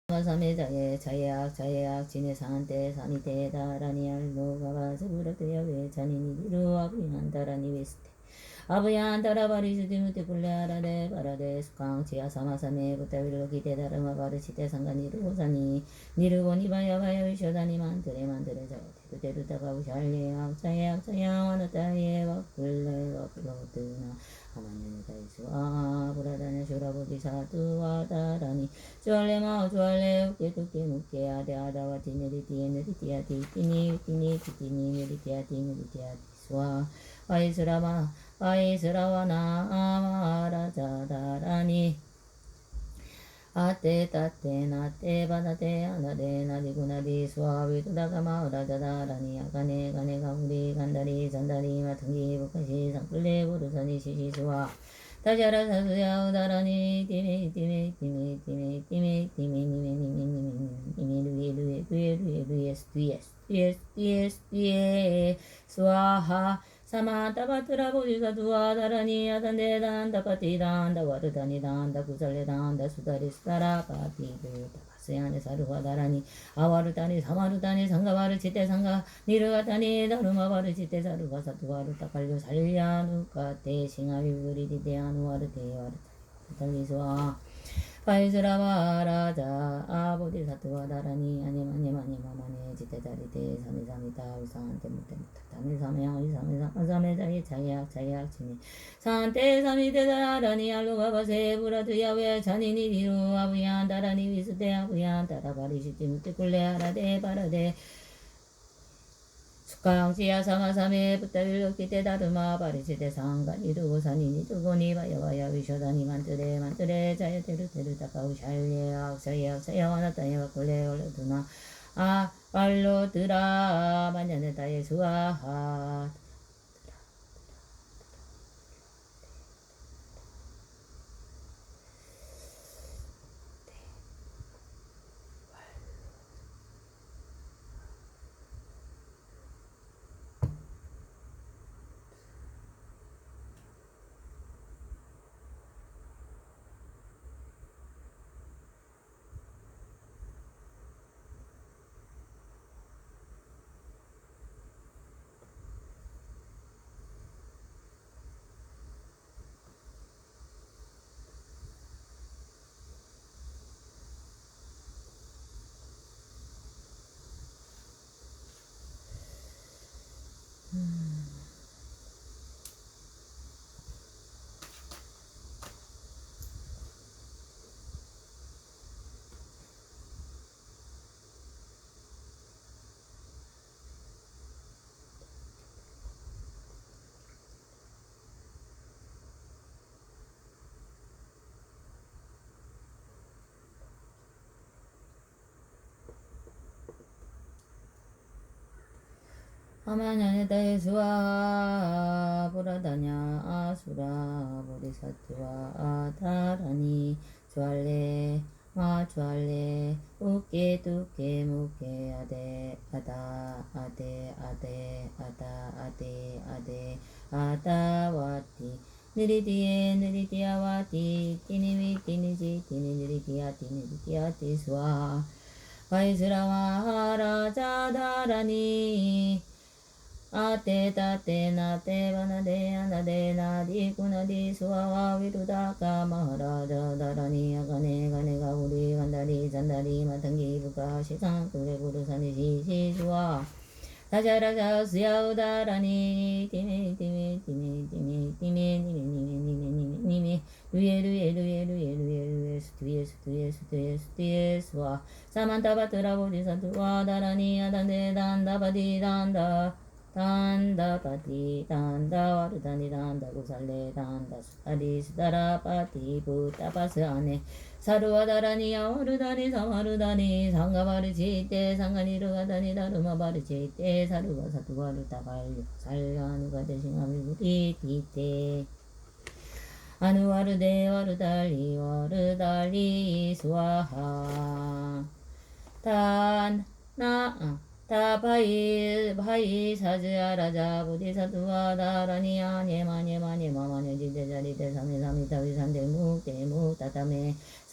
사메자에 자예악 진해산때 사미테 다라니 알로가바 스부라트야 왜 자니니 디루 아부얀다라니 웨스테 아부얀다라 바리주디무테 굴레아라데 바라데 수강 지하사마사메 부타빌로 기테 다르마 바르시테 상가니루 오사니 니르고니 바야바야 위쇼다니 만드레 자야 테두테두타가 우샬레악 자예악 와나타예 와굴레 와불로드나 아마니다이수아 부라다냐 슈라보디사투와 다라니 주알레마 주알레 우케투케 무케 아데아다와 디네리티에 네리티아 디티니 티니 네리티아 디수아 와이스라와나 아마라자다라니 아테 따테 나테 바나테 아나데 나디구나디 수아위두다가 마우라자다라니 아가네 가네가 우리 간다리 잔다리 마퉁기 부카시 상플레 부르사니 시시수아 다자라 사수야 우다라니 티메 루에 스와하 사마타바트라 보디사두아 다라니 아단데 단다 파티 단다 와르다니 단다 구살레 단다 수다리 수다라 파티 부타 바스야네 사루와 다라니 아와르다니 사마르다니 상가바르 치테 상가 니르가다니 다루마바르 치테 사루가 사투와르 타칼료 살야누카 테싱아비 부리디데 아누와르 테와르 타리수아 파이스라바라자 아보디사투와 다라니 아니마니마니마마니 지테자리테 사미사미타 위상한테 못해못해 사메자이 자예악 지니 산테 사미테 다라니 알로가바세 부라투야 왜 자니니 디루 아부얀 다라니 위스테 아부얀 다라바리시티 무테쿨레 아라데 바라데 수강지야 사마사메 부타빌로 기테 다르마 바리시테 상가니루 사니니 두고니 바야바야 위쇼다니 만뜨레 자야테르 타카우 샬예악 자야와나타예 와쿨레 올레두나 아 발로드라 만냐네타예 수아하 아마냐네타예 수아 부라다냐 아수라 보디사투와 아다라니 주알레 우케 두케 무케 아데 아다와티 느리디아와티 티니지 티니리디아티 수아 와이스라와 라자다라니 아테 따테 나테 바나데 아나데 나디구나디 수아와 위루다카 마하라자 다라니 아가네 가네가 우리 간다리 잔다리 마탕기 부가 시상 그레 부르사니 시시수아 다자라자 수야우다라니 티메 루에 스투에 수아 사만타바트라 보디사투와 다라니 아단데 단다바디 단다바디 단다와르다니 단다구살레 단다수다리 수다라바디 부타바스 안에 사루와다라니 아와르다니 사마르다니 상가바르지테 상가니르가다니 다루마바르지테 사루가 사투와르타갈요 살가누가 대싱아미부리 디테 아누와르데 와르달리 수아하 바이 사즈아라자 부디사투와 다라니야 녜마녜마녜마마녜 지데자리데 사메사미타 위산데 묵데묵 따타메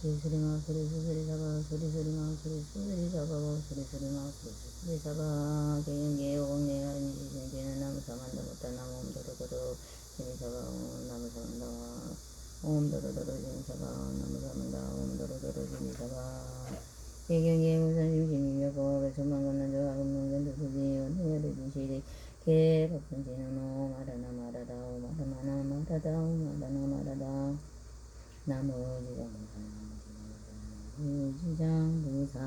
소리 소리 마 소리 소리 잡아 소리 소리 마 소리 소리 잡아 소리 소리 마 소리 소리 잡아 개인계 오공내가 인지는 나무 사만다 못다 나무 옴도로도로 힘이 잡아 나무 사만다 옴도로도로 힘이 잡아 나무 사만다 옴도로도로 힘이 잡아 개경계 무슨 심심이며 배수만 걷는 저 악음능견 두수지 원능여를 진실이 개법선지는 오 말하나 말하다 오 말하나 말하다 오 말하나 말하다 나무지장보살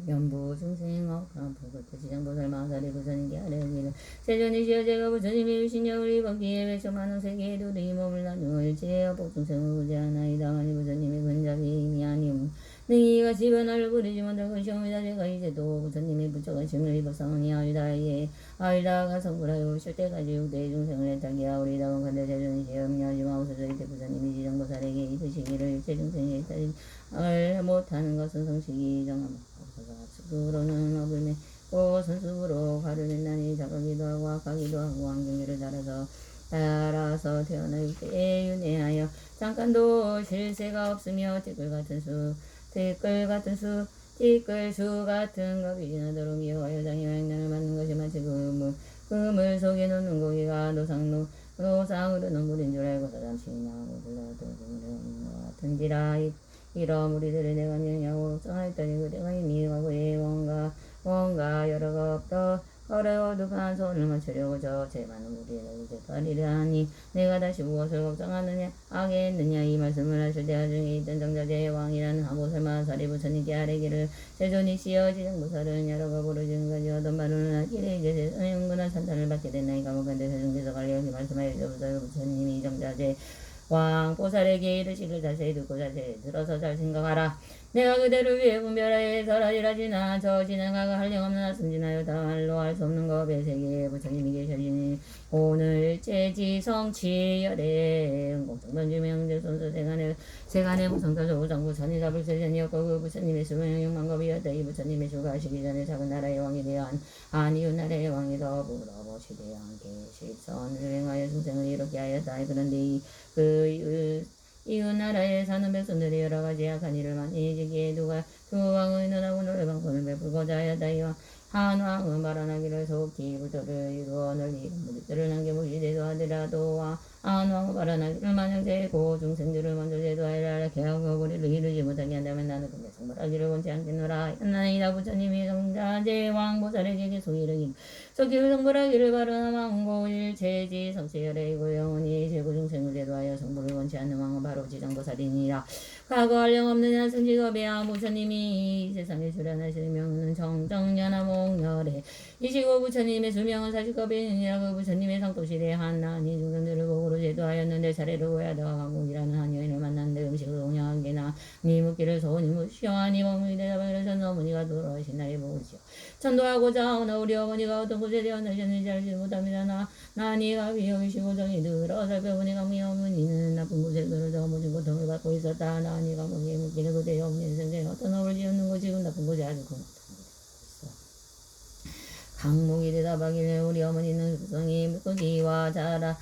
연부중생억한 불국토지장보살 마사리 부처님께 아뢰기를 세존이시여 제가 부처님의 유신여 우리 법기에 외쳐 많은 세계에 도리 몸을 나누어 일체여 복중생을 구제하나이다. 아니 부처님의 근작이 이미 아니오 능이가 지변하려 부리지 못할 것이옵니다. 제가 이제도 부처님의 부처가심을 입었사오니 아위다에 아위다가 성불하여 오실 때까지 육대의 중생을 애타게 하오리다. 근데 세존이시여 염려하지 마옵소서. 이때 부처님이 지정보살에게 이르시기를 일체 중생이 애타를 못하는 것은 성식이 정함없어서 스스로는 업을 맺고 선수로 가를 맺나니 작하기도 하고 악하기도 하고 환경기를 따라서 태어나 육대에 윤회하여 잠깐도 실세가 없으며 티끌 수 같은 겁이 지나도록 미워하여 장애와 행난을 받는 것이 마치 그물 속에 놓는 고기가 노상으로 눈물인 줄 알고 잠시 나오고 불러도 그물인 것 같은지라. 이런 우리들의 내가 명령하고 걱정하였더니 그대가 이미 과거에 뭔가 여러가 없더 어려워두판 손을 맞추려고 제 많은 무리를 이제까리라 하니 내가 다시 무엇을 걱정하느냐 하겠느냐. 이 말씀을 하실 때 중에 있던 정자제의 왕이라는 하보살마 사리부처님께 아뢰기를 세존이시여 지정보살은 여러가 부르짖은 것이 어떤 말을 하기를 이제 영원한 산탄을 받게 됐나이까. 뭐간데 세존께서 관리하기 말씀하여 주옵소서. 부처님이 이 정자제 왕 보살에게 이르시길 자세히 듣고 자세히 들어서 잘 생각하라. 내가 그대를 위해 분별하여 설하리라지나 저 지나가가 한량없는 아슴지나요 다말로 할 수 없는 겁의 세계에 부처님이 계셔지니 오늘 제지성치열에 공정변주명제 손수 세간의 무성타조 우정부 천이 잡을 세전이었고 그 부처님의 수명은 육만겁이었다. 이 부처님의 주가하시기 전에 작은 나라의 왕이 되어 아니웃 나라의 왕이 더불어 시대에 계실선을 행하여 중생을 이롭게 하였다. 그런데 이웃 나라에 사는 백성들이 여러 가지 악한 일을 많이 지기에 두 왕의 눈하고 노래방편을 베풀고자 하였다. 이와 한 왕은 발언하기를 속히 불도를 이루어 널리 무리들을 남겨보시 제도하더라도 한 왕은 발언하기를 만약 제고 중생들을 먼저 제도하여라 개하고 우리를 이루지 못하게 한다면 나는 근데 성불하기를 원치 않겠노라. 나이다. 부처님이 정자제 왕보살에게 계속 이르기를 속히 성불하기를 바라는 왕고 일체지 성체열애이고 영원히 제고 중생을 제도하여 성불을 원치 않는 왕은 바로 지정보살이니라. 과거 한량없는 한승직업이야. 부처님이 이 세상에 출현하시는 명은 정정연화몽열에 이시고 부처님의 수명은 40겁이니라. 그 부처님의 성도시대에 한나니 중생들을 복으로 제도하였는데 차례로 고야다가 강공이라는 한 여인을 만났는데 음식을 공양하게나 니 묻기를 소원이 무시하니 어머니 대답하기를 전 어머니가 돌아오신 날이 무엇이오. 전도하고자 하오나 우리 어머니가 어떤 곳에 태어나셨는지 알지 못합니다. 나니가 위험이시고 정이 들어 살펴보니 강미 어머니는 나쁜 곳에 들어서 모든 고통을 받고 있었다. 나니가 먹이에 묻기를 그대의 어머니 생전에 어떤 업을 지었는 것이 그 나쁜 곳에 아주 큰 강목이 대답하기를 우리 어머니는 숙성이 물고기와 자라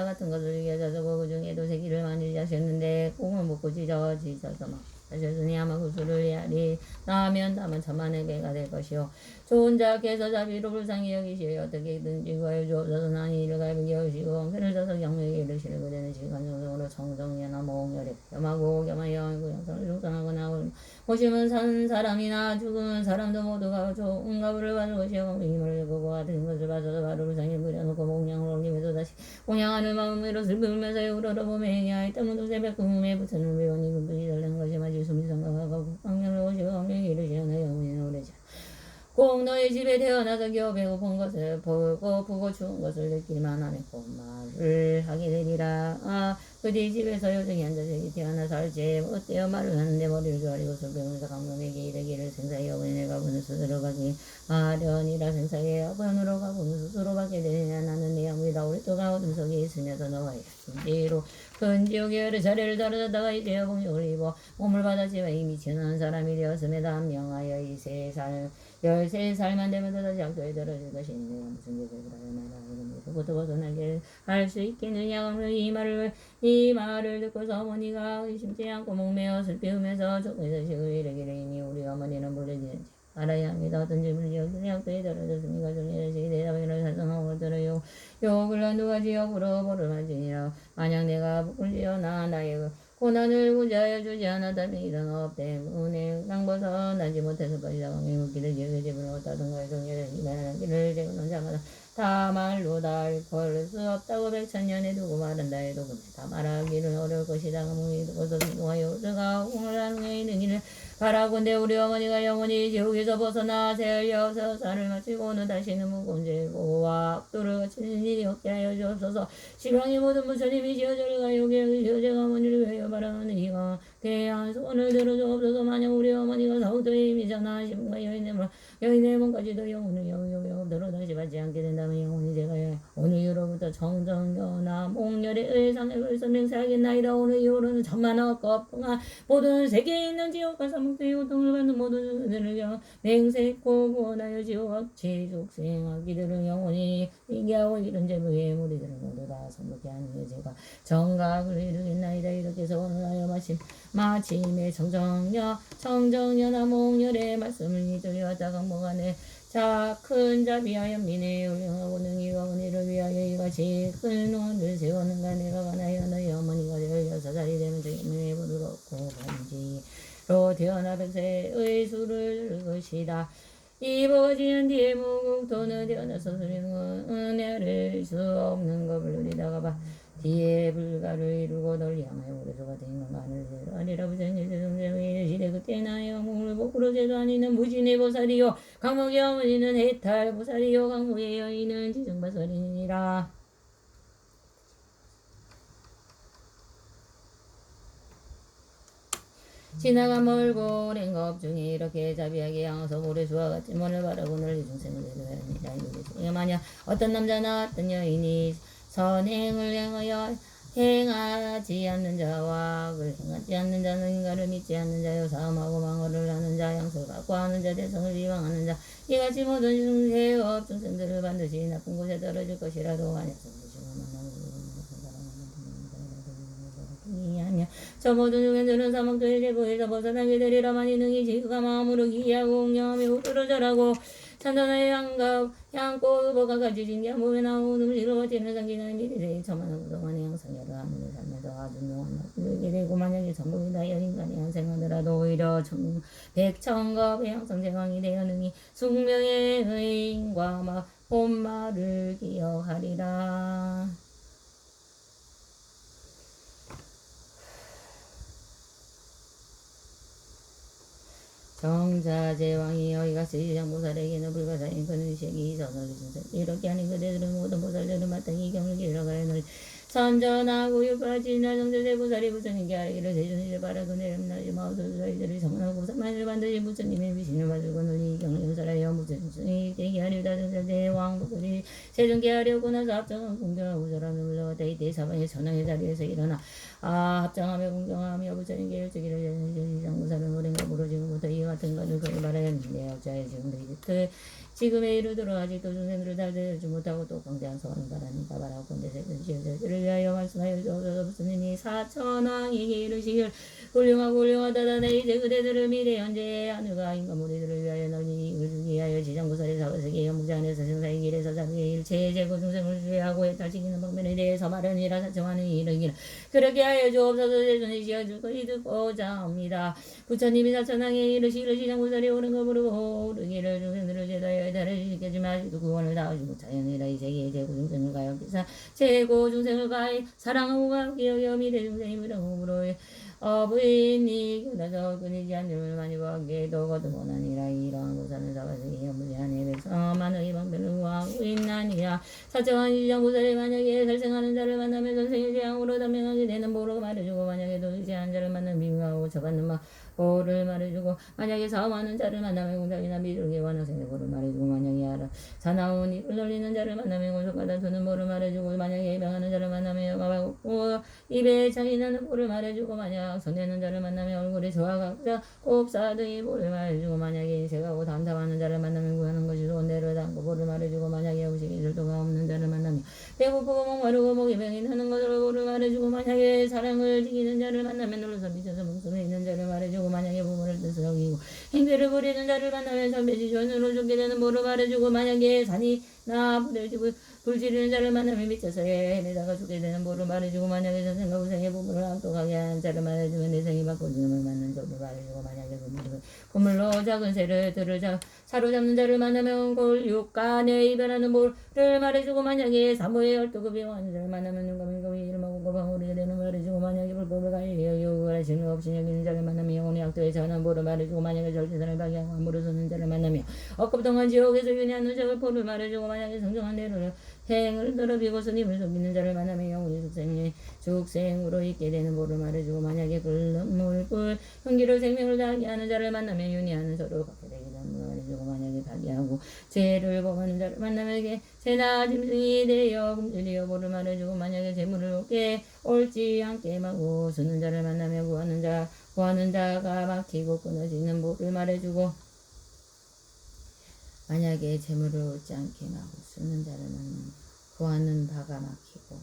같은 것을 위하셔서 그 중에도 새끼를 많이 하셨는데 꿈을 먹고 지져서 막 하셨으니 아마 구수를 헤아리 나면 다만 천만의 배가 될 것이요. 좋은 자께서 자비로 불쌍히 여기시어 어떻게든지 구하여 주옵소서. 나니 이를 갈비 여시고 엉패를 써서 경력에 이르시를 그대는 시간정성으로 정정연화 모홍열에 겸하고 겸하여 구영성을 중상하거나 오시면 사는 사람이나 죽은 사람도 모두가 좋은 가부를 받을 것이요. 힘을 보고 같은 것을 받아서 바로 불쌍히 부려놓고 공양을 올리면서 다시 공양하는 마음으로 슬픔을 울면서 우러러보며 행하였다. 모두 새벽 꿈에 부처는 외원이 금분이 달는 것이 마치 숨이 성각하고 광명을 오시고 광명이 이르시어 내 영혼이 오래자 꼭 너의 집에 태어나서 겨우 배고픈 것을 보고 추운 것을 느낄만 하며 말을 하게 되리라. 그뒤 집에서 요정이 앉아서 태어나서 알지 어때요 말을 하는데 머리를 조아리고 술병에서 강놈에게 이르기를 생사의 여분이 내가 보는 스스로 가기 아련이라. 생사의 여분으로 가보는 스스로 받게 되느냐. 나는 내 영이다. 우리 또가 어둠 속에 있으면서 너와의 진지로 큰 지옥의 열의 자리를 다루다가 이제 여공육을 입어 몸을 받았지만 이미 지난 사람이 되었음에도 한명하여 이 세살 13살만 되면서 다시 악도에 들어질 것이 있네요. 무슨 계획을 하여 나라 그것도 벗어나게 할 수 있겠느냐. 이 말을 듣고서 어머니가 의심치 않고 목매어 슬피우면서 조금에서 식을 이르기를 이미 우리 어머니는 몰래지는지 알아야 합니다. 어떤 질문이 약도에 떨어졌습니까? 종이라시 대답을 사성하고 들어요. 욕을 누가 지역으로 보름하지니라. 만약 내가 부끄지어 나의 고난을 구제하여 주지 않았다면 이런 업 때문에 땅 벗어나지 못했을 것이다. 강의 묻기를 지역의 집을 얻다든가 종이를 이만한 길을 재고는 자마다 다 말로 다 일컬 수 없다고 백천년에 두고 말한다 해도 그다 말하기는 어려울 것이다. 강문이 두고서 비동하여 우리가 공을 하는 이는 이를 바라건대 우리 어머니가 영원히 지옥에서 벗어나 새하여서 살을 마치고는 다시는 무거운 죄고와 악도를 거치는 일이 없게 하여 주옵소서. 시방의 모든 부처님이 지어져를 가요게 지어제가 어머니를 위하여 바라는 이가 대한 소원을 들어주옵소서. 만약 우리 어머니가 더욱더 힘이 전하심과 여인의 몸까지도 영혼을 영업대로 다시 받지 않게 된다면 영혼이 제가 오늘 이후로부터 정정연하 목렬의 의상을 맹세하겠나이다. 오늘 이후로는 천만 억겁 동안 모든 세계에 있는 지옥과 사목들이 고통을 받는 모든 이들을 맹세코 구원하여 지옥 지속생하기들을 영원히 인계하고 이런 제부의 무리들을 모두 다 성복케 하는 제가 정각을 이루겠나이다. 이렇게 소원하여 마침에 정정연하 목렬의 말씀을 이들이었다. 강목안에 자, 큰 자비하여 민의 훌륭하고 능히와 은혜를 위하여 이같이 큰 원을 세우는가. 내가 관하여 너희 어머니가 16살이 되면 저희의 부를 얻고 번지로 태어나 백세의 수를 것이다. 이 버지은 뒤에 무국토는 태어나서 수령은 은혜를 수 없는 것을 누리다가 봐 뒤에 불가를 이루고 널리 향하여 오래소가 된 건가를 아니라 부처님 세종대의 시대 그때 나의 왕국을 복으로 제도 아니는 무진의 보살이요 강목의 어머니는 해탈 보살이요 강목의 여인은 지정보살이니라. 지나가 멀고 오랜 것 중에 이렇게 자비하게 향해서 모래수와 같이 문을 바라고 널리 중생을 대도하니라. 만약 어떤 남자나 어떤 여인이 선행을 행하지 않는 자와 악을 행하지 않는 자는 인가를 믿지 않는 자요 사음하고 망언을 하는 자 양설 갖고 하는 자 대성을 비방하는 자 이같이 모든 중세업 중생들을 반드시 나쁜 곳에 떨어질 것이라도 만약 하며 저 모든 중생들은 사막도의 제보에서 벗어나게 되리라. 만이 능히 지가 마음으로 기하고 공경하며 우르르 절하고 찬단의 향꽃 의복과 같이 진기한 몸에 나오는 음식으로 버티는 상기는 미리세 처만한 그동안의 항상 여러 하늘을 살면서 아주 명한 나쁘게 되고 만약에 전복이다 여인간이 한 생하더라도 오히려 백천겁의 항상 제왕이 되어 능히 숙명의 의인과 본말을 기억하리라. 정자제왕이여 이같이 이장보살에게는 불가사인 그는 시기 전을 중생 이렇게 하니 그대들은 모든 보살들은 마땅히 경을 길러가야 널 선전하고 유파지나 정자제보살이 부처님께 아뢰기를 세존이를 바라고 내림나지 마오도 저희들을 정하고 사만을 반드시 부처님의 비신을 받들고 널리 경을 용설하여 부처님이 대기하려다 정자제왕 부처님이 세존께 하려고 나서 합정한 공경하고 절하며 물러갔다. 이때 사방의 전왕의 자리에서 일어나 합장하며 공경하며 부처님께 일찍이를 이장보살은 오랜가 부러지고부터 이와 같은 것을 거의 말하였는데 역자의 지금에 이르도록 아직도 중생들을 잘 되지 못하고 또 광대한 소원을 바라니까 바라고 본데서 지어들을 위하여 말씀하여 주옵소서. 부처님이 사천왕에게 이르시길 훌륭하고 훌륭하다. 내 이제 그대들을 미래 현재의 하늘과 인간 무리들을 위하여 너희 이를 위하여 지장보살의 사바세계 연묵자 안에서 생사의 길에서 자기의 일체의 제고 중생을 주의하고 해탈시키는 방면에 대해서 말하니라. 사청하는 이르기를 그렇게 하여 주옵소서. 세존이 지어줄 것이 듣고자 합니다. 부처님이 사천왕에 이르시기를 지장보살이 옳은 거 부르고 오르기를 중생들을 제도하여 해탈을 지켜주며 아직도 구원을 다하지 못하였느라. 이 세계의 제고 중생을 가역기사 제고 중생을 가히 사랑하고 가혹히 여겨 미래 중생이 무량으로 부인이 그나저 끊이지 않음을 많이 보았게도 거듭원하니라. 이러한 보살은 사바세계 연무제한의 백성만의 방편을 구하고 있나니라. 사청한 지장보살이 만약에 살생하는 자를 만나면 선생의 재앙으로 단명하게 되는 보로 말해주고 만약에 도시한 자를 만나면 비밀하고 저받는 보를 말해주고 만약에 사음하는 자를 만나면 공작이나 미륵의 완화생의 보를 말해주고 만약에 알아 사나운 입을 놀리는 자를 만나면 공속과 다투는 보를 말해주고 만약에 해방하는 자를 만나면 여가고 입에 창이 나는 보를 말해주고 만약 손대는 자를 만나면 얼굴에 저와 각자 곱사등의 보를 말해주고 만약에 인색하고 담담하는 자를 만나면 구하는 것이 좋은 대로 담고 보를 말해주고 만약에 음식이 절도가 없는 자를 만나면 배고프고 목마르고 목이 맹인하는 것으로 보를 말해주고 만약에 사랑을 지키는 자를 만나면 눌러서 미쳐서 목숨에 있는 자를 말해주고 만약에 부모를 뜻을 어기고 행패를 부리는 자를 만나면 선배지존으로 죽게 되는 보를 말해주고 만약에 산이나 불을 지고 불지르는 자를 만나면 미쳐서 헤매다가 죽게 되는 보를 말해주고 만약에 전생과 후생의 부모를 압도하게 하는 자를 말해주면 내 생이 바꿔주는 맞는 점을 말해주고 만약에 그물로 작은 새를 들을 사로잡는 자를 만나면 골육간에 이별하는 보를 말해주고 만약에 사모의 열두급이 하는 자를 만나면 눈감이 이름하고 고방오리게 되는 말해주고 만약에 불법을 가리려 요구하라 신을 없이 여기는 자를 만나면 영혼의 악도에 전한 보를 말해주고 만약에 절대선을 방해하고 함부로 서는 자를 만나며 억겁동한 지옥에서 윤회한 누적을 보를 말해주고 만약에 성정한 대로를 행을 더럽히고 스님을 속이는 자를 만나면 영혼의 죽생으로 있게 되는 보를 말해주고 만약에 물불 hun기를 생명을 다하게 하는 자를 만나면 윤회하는 서로 갖게 되게 되는 말해주고 만약에 다기하고 죄를 범하는 자를 만나면 새나 짐승이 되어 굶주리어 보를 말해주고 만약에 재물을 얻게 옳지 않게 마고 쓰는 자를 만나면 구하는 자가 막히고 끊어지는 보를 말해주고 만약에 재물을 얻지 않게 마고 쓰는 자를 만나면 구하는 바가 막히고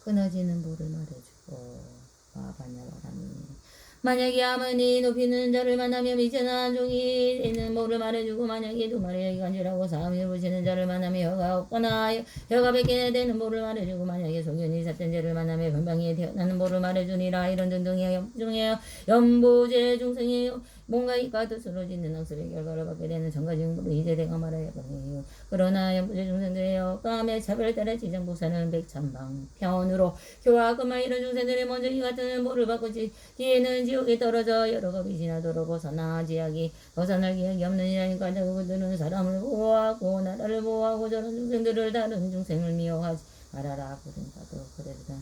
끊어지는 보를 말해주고 마바냐바라니 만약에 아무니 높이는 자를 만나면 미천한 종이 있는 모를 말해주고 만약에 두 마리의 간질하고 사람이 보시는 자를 만나면 혀가 없거나 혀가 뱉게 되는 모를 말해주고 만약에 소견이 삿된 자를 만나면 변방에 태어나는 모를 말해주니라 이런 등등의 중에 연보제 중생이요 뭔가 이가 뜻으로 짓는 학습의 결과를 받게 되는 전가증으로 이제 내가 말하여보네요. 그러나 연부제 중생들의 역감의 차별 따라 지정복사는 백천방편으로 교화 그만 이런 중생들의 먼저 이 같은 모를 받고 뒤에는 지옥에 떨어져 여러 겁이 지나도록 벗어나 지약이 벗어날 기약이 없는 이라니까 그들은 사람을 보호하고 나라를 보호하고 저런 중생들을 다른 중생을 미워하지 말아라. 그러니까도 그래도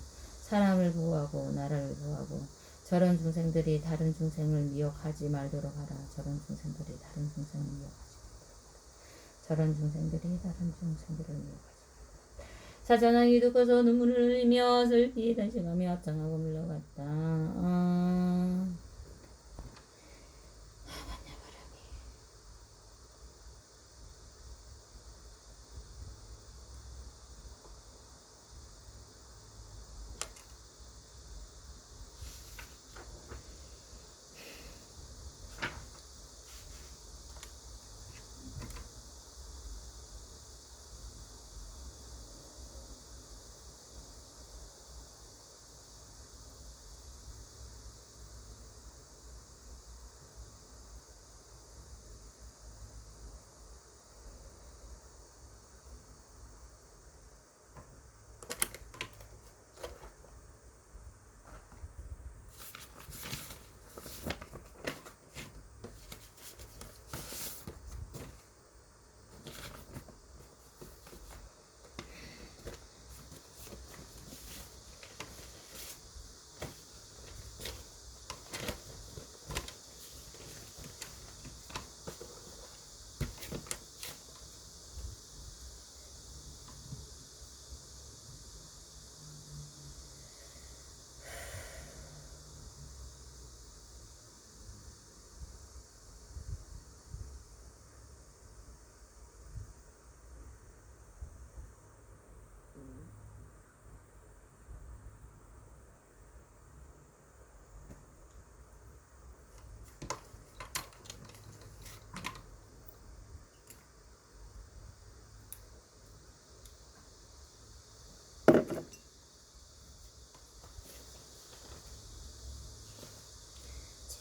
사람을 보호하고 나라를 보호하고 저런 중생들이 다른 중생을 미혹하지 말도록 하라. 저런 중생들이 다른 중생을 미혹하지 말도록 하라. 저런 중생들이 다른 중생들을 미혹하지 말도록 하라. 사자나이 듣고서 눈물을 흘리며 슬피 단식하며 합장하고 물러갔다.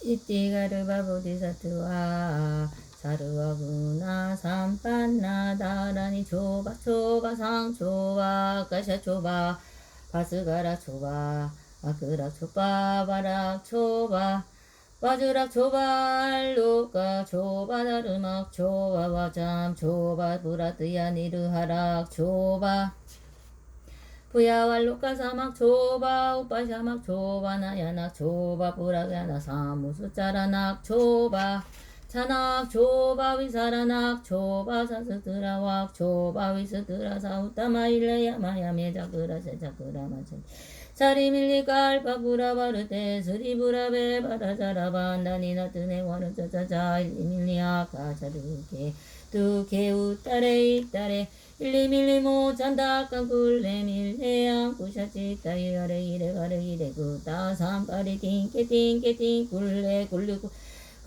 이띠가르바 보디사트와 사르와구나 삼빤나다라니 초바 상초바 가샤 초바 바스가라 초바 아그라 초바 바락 초바 와즈락 초바 알로까 초바 다르막 초바 와잠 초바 브라트야 니르하락 초바 부야왈로까 사막 초바 우빠샤막 초바 나야낙 초바 부라가나 사무수짜라낙 초바 차낙 초바 위사라낙 초바 사스드라왁 초바 위스드라 사우타마일레야 마야메 자그라 세자그라 마찬 사리밀리 깔파부라 바르테 스리부라베 바라자라반다니나 뜨네 와르짜짜자 일리밀리아 가자르게 두개 우따레 이따레 일리밀리모 잔다깐 굴레밀레양 구샤치 따위 가르 이래 가르 이래 구따 삼파리 띵께 띵께 띵 굴레 굴르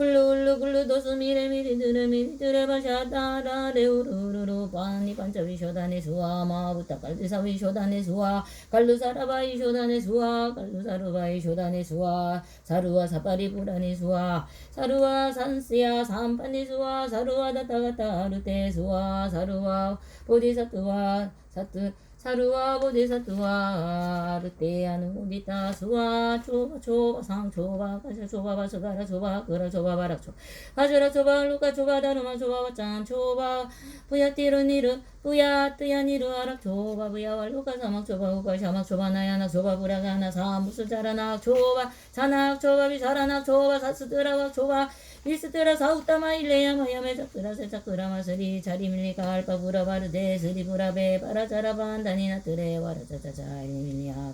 굴루 굴루 도수 미래 미리 드르 미리 드레 바샤다라 레우루루루 바니 반자위 쇼다네 수아 마부타 갈드사위 쇼다네 수아 갈루사라바이 쇼다네 수아 갈루사루바이 쇼다네 수아 사루와 사파리 부라니 수아 사루와 산스야 삼파니 수아 사루와 다타가타 아르테 수아 사루와 보디사투와 사투 사루와 보디사투와 아르테아누 무디타 수와 초바 초바 상 초바 가샤 초바 바스가라 초바 그라 초바 바락 초 바즈라 초바 루카 초바 다루마 초바 와짱 초바 부야티르니르 부야뜨야니르 아락 초바 부야와 루카 사막 초바 우카 샤막 초바 나야낙 초바 부라가나 사무스 자라낙 초바 자낙 초바 비사라낙 초바 사스드라와 초바 미스트라 사우타마 일레야마 야메자크라 세자크라 마스리 자리밀리카 알파 부라바르데 스리 부라베 바라자라반 다니나 뜨레 와라자자자 일밀리아가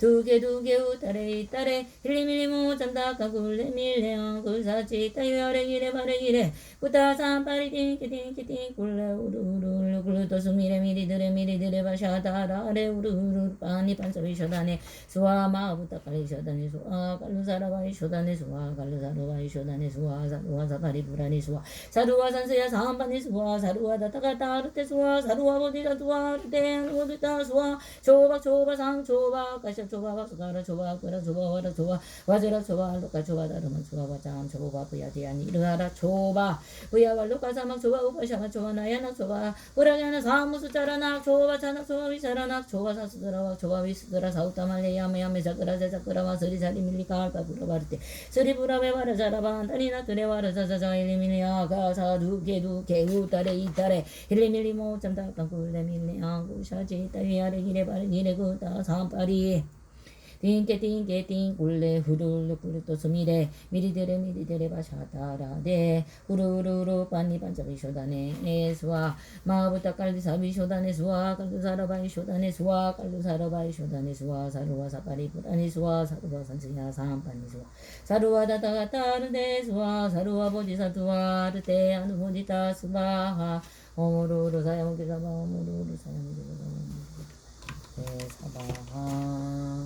두개 우타레 이따레 일리밀리모 잔다카 굴레밀레양 굴사치 따유아레기레 바레기레 구타산 파리 띵키띵키띵 굴레 우루우루 굴루토수 미레미리드레 미리드레 바샤다라레 우루우루 파니 반사비 쇼다네 수아 마부타 칼리 쇼다네 수아 갈루사라바이 쇼다네 수아 갈루사루바이 쇼다네 수아 사루아 사파리 부라니 수아 사루아 산스야 사한파니 수아 사루아 다타가타 아르테 수아 사루아 보디다 수아 아르테 아누보디타 수아 초바 초바 상 초바 가샤 초바 바스가라 초바 그라 초바 와라 초바 와즈라 초바 루카 초바 다르마 초바 바짱 초바 부야디아니 이르하라 초바 부야와 루카 사막 초바 우파샤마 초바 나야나 초바 우라야나 사무스 자라나 초바 차나 초바 위사라나 초바 사스드라와 초바 위스드라 사우타말레 야메야메 자그라 자그라 마스리 자리 밀리카 알파 부라바르테 스리 부라베 와라 자라반 다니나 그레 와라 자자자 일리미니아 가사 두게 우타레 이타레 일리밀리모 잠다 깡굴레 밀리아 구샤지 따위아레 기레 바레 기레 구타 삼파리 띵께 굴레 후루루 굴루토 수미레 미리데레 바샤다라데 후루루루 빠니 반자비 쇼다네 수아 마부타 깔디사비 쇼다네 수아 깔두사라바이 쇼다네 수아 깔두사라바이 쇼다네 수아 사루와 사파리 부라니 수아 사루와 산스야 삼파니 수아 사루와 다타가타르데 수아 사루와 보디사투와 르테 아누보디타 수바하 오무루루 사야무기사바 오무루루 사야무기사바 사바하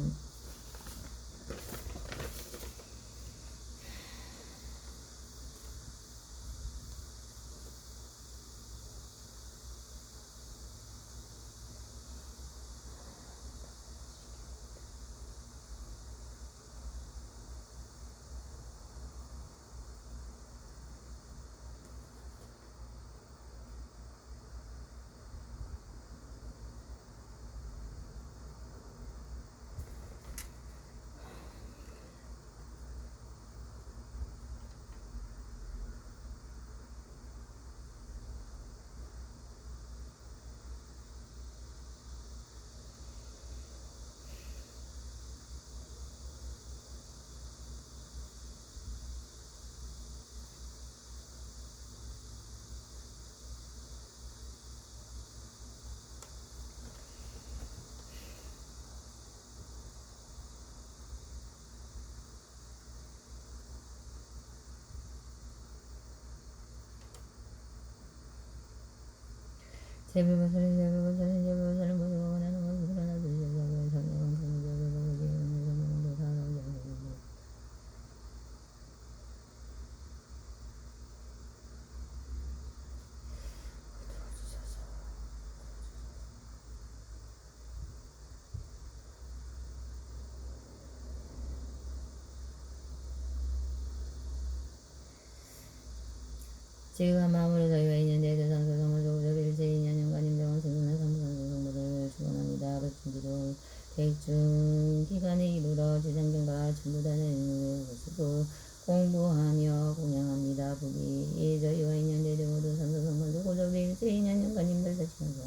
지금 마음으로 저희가 있는데 대상서 성물적으로 일세 인연연간 임정원 생존한 성산소 성물을 축원합니다. 그친구도 대중 기간에 이르러 지상경과 전부단의 인물을 모시고 공부하며 공양합니다. 부디 저희와 인연되지 모두 상서 성물도 고적 일세 인연연간 임들 대치면서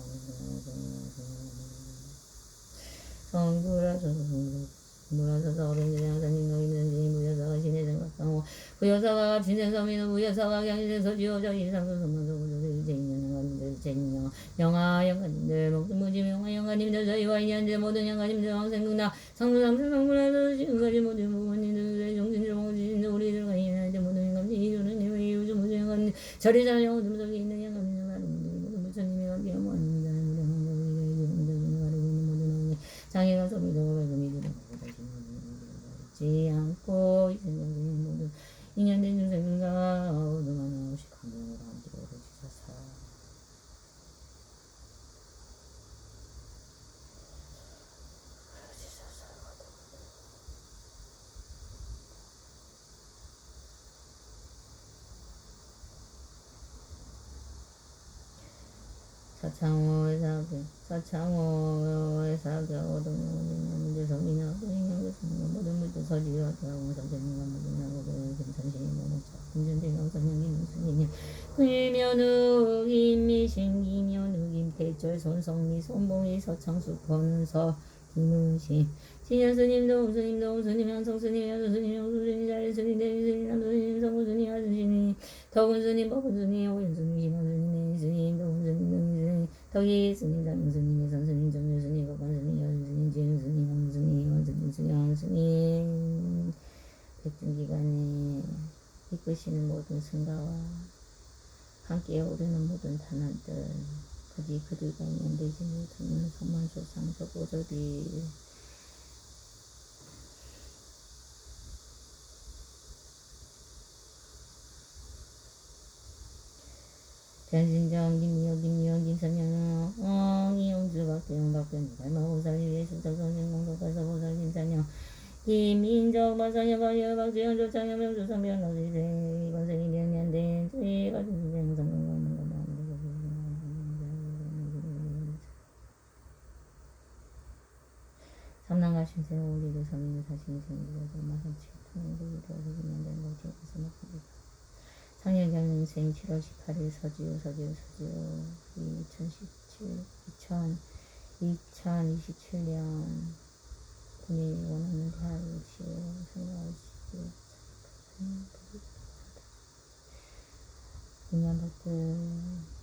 성구라서 무라서서 어른대장사님 노인전진이 무여사가 신해생각상호 부여사가 신생서민은 무여사가 양신생서 지호저 일상도 성문서구조도 일제인연 영가님들 일제인연 영아 영가님들 목숨무지 영아 영가님들 저희와 인연제 모든 영가님들 왕생극나 상수상수 성문에서 지금까지 모든 부모님들 정신정신들 우리들과 인연제 모든 영감님 이주는 님의 이우주 모든 영감님 저리자 영어둠 속에 있는 영감님 나름들 모든 부처님의 관계가 모았습니다. 장애가 소미도 금이도 지 않고 이생명의 모든 인연된 중생들과 오늘만 오시 강경으로 함께 오르시소서. 사창호의 사교 오동문제 성민아 오동인형의 성명 모든 물도 서지와 대학원 선생님과 모든 나고의 김선신이 모목자 김전대경 선영님 무슨이냐 을면우 김미신 김현우 김태철 손성미 손봉이 서창수 권서 김은신 신현스님 동스님 동스님 양성스님 여수스님 영수스님 자일스님 대일스님 남수스님 성우스님 아수스님 더군스님 법은스님 오연스님 신원스님 내스님 동스님 능스님 덕이스님 담스님 예선스님 정유스님 법관스님 여수스님 지은스님 왕스님 원스님 수양스님 백중기간에 이끄시는 모든 승가와 함께 오르는 모든 단원들 그디 그들과 연대지 못하는 성만소상 저보저디 변신정 김미호 김선영 이용주 박대영 박변 발마보살 예수적 선생 공덕가서 보살 김선영 김인정 박선영 박여 박재현 조창현 명조상 변호지생 권생이 변년된 저희가 중생 성공하는 것만 삼남가신세 올리고 성인이 사신이 생기고 마산치 통일도 이루어지면 된 것이 없어서 막합니다. 상여경생 7월 18일 서지우 2027년 분이 원하는 대학을 지어 생각하시고 인연받들